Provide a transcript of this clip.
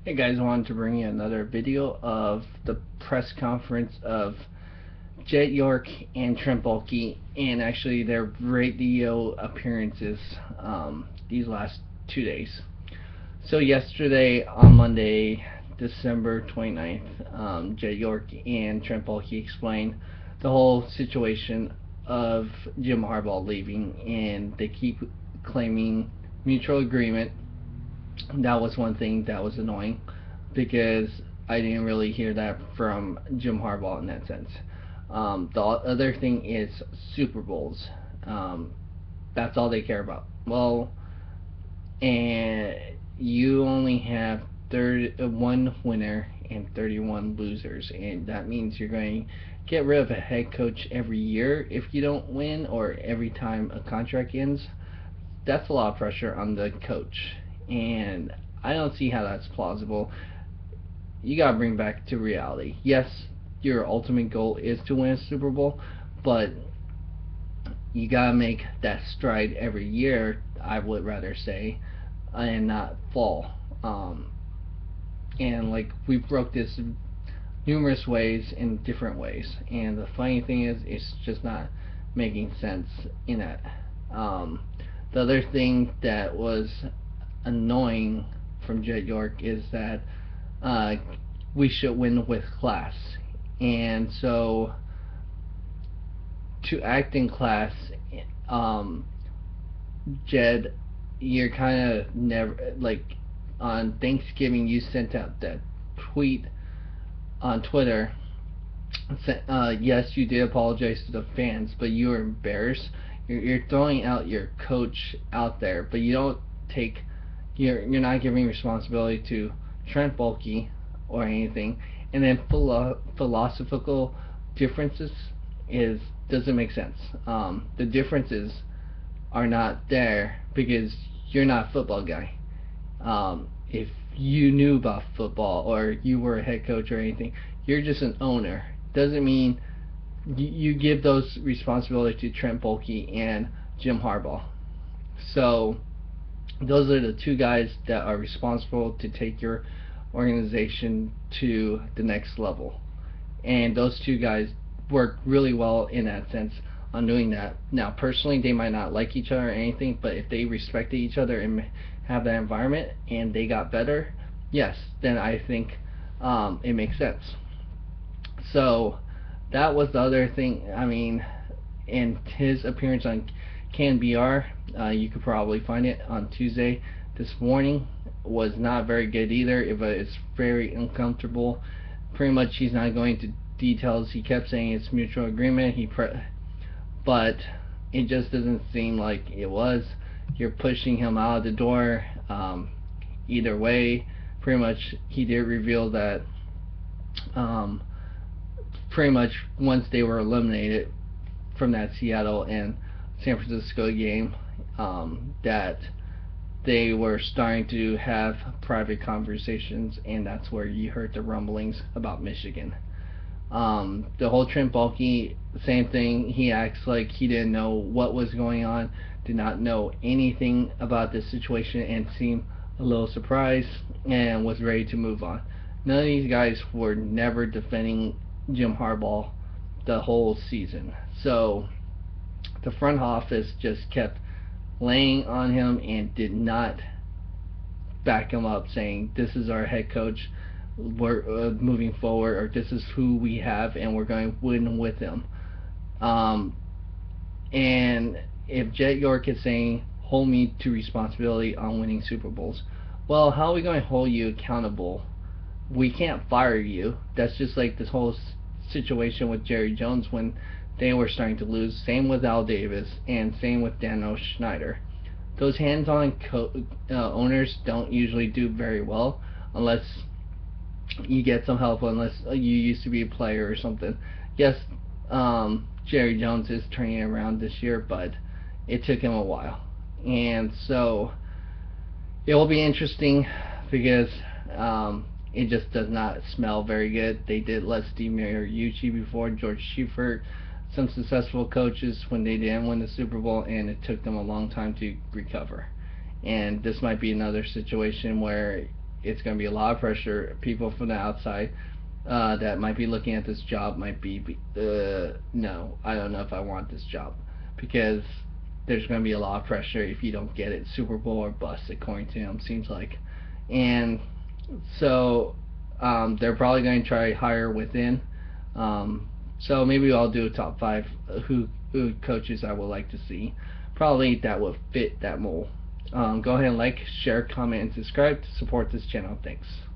Hey guys, I wanted to bring you another video of the press conference of Jed York and Trent Baalke, and actually their radio appearances these last 2 days. So yesterday, on Monday, December 29th, Jed York and Trent Baalke explained the whole situation of Jim Harbaugh leaving, and they keep claiming mutual agreement. That was one thing that was annoying because I didn't really hear that from Jim Harbaugh in that sense. The other thing is Super Bowls. Um, that's all they care about. Well, and you only have one winner and 31 losers, and that means you're going to get rid of a head coach every year if you don't win, or every time a contract ends. That's a lot of pressure on the coach, and I don't see how that's plausible. You gotta bring back to reality. Yes, your ultimate goal is to win a Super Bowl, but you gotta make that stride every year, I would rather say, and not fall. And like, we broke this numerous ways in different ways, and the funny thing is, it's just not making sense in that. Um, the other thing that was annoying from Jed York is that uh, we should win with class. And so, to act in class, um, Jed, you're kind of never like, on Thanksgiving you sent out that tweet on Twitter. Yes, you did apologize to the fans, but you were embarrassed. You're throwing out your coach out there, but you don't take. You're not giving responsibility to Trent Baalke or anything, and then philosophical differences is doesn't make sense. The differences are not there because you're not a football guy. If you knew about football or you were a head coach or anything, you're just an owner. Doesn't mean you give those responsibility to Trent Baalke and Jim Harbaugh. So those are the two guys that are responsible to take your organization to the next level. And those two guys work really well in that sense on doing that. Now, personally, they might not like each other or anything, but if they respected each other and have that environment and they got better, yes, then I think it makes sense. So that was the other thing. I mean, in his appearance on KNBR, you could probably find it on Tuesday this morning, was not very good either. It's very uncomfortable. Pretty much, he's not going into details. He kept saying it's mutual agreement. But it just doesn't seem like it was. You're pushing him out of the door. Either way, pretty much, he did reveal that. Um, Pretty much once they were eliminated from that Seattle and San Francisco game, that they were starting to have private conversations, and that's where you heard the rumblings about Michigan. The whole Trent Baalke, same thing. He acts like he didn't know what was going on, did not know anything about this situation, and seemed a little surprised and was ready to move on. None of these guys were never defending Jim Harbaugh the whole season. So the front office just kept laying on him and did not back him up, saying this is our head coach, we're moving forward, or this is who we have and we're going to win with him. And if Jed York is saying hold me to responsibility on winning Super Bowls, well, how are we going to hold you accountable? We can't fire you. That's just like this whole situation with Jerry Jones when they were starting to lose. Same with Al Davis, and same with Dan Schneider. Those hands-on owners don't usually do very well unless you get some help, unless you used to be a player or something. Yes, Jerry Jones is turning it around this year, but it took him a while. And so it will be interesting because it just does not smell very good. They did let Steve Mariucci before, George Seifert, some successful coaches when they didn't win the Super Bowl, and it took them a long time to recover. And this might be another situation where it's going to be a lot of pressure. People from the outside that might be looking at this job might be, no, I don't know if I want this job, because there's going to be a lot of pressure if you don't get it. Super Bowl or bust, according to him, seems like. And so they're probably going to try hire within. So maybe I'll do a top 5 who coaches I would like to see. Probably that will fit that mold. Go ahead and like, share, comment, and subscribe to support this channel. Thanks.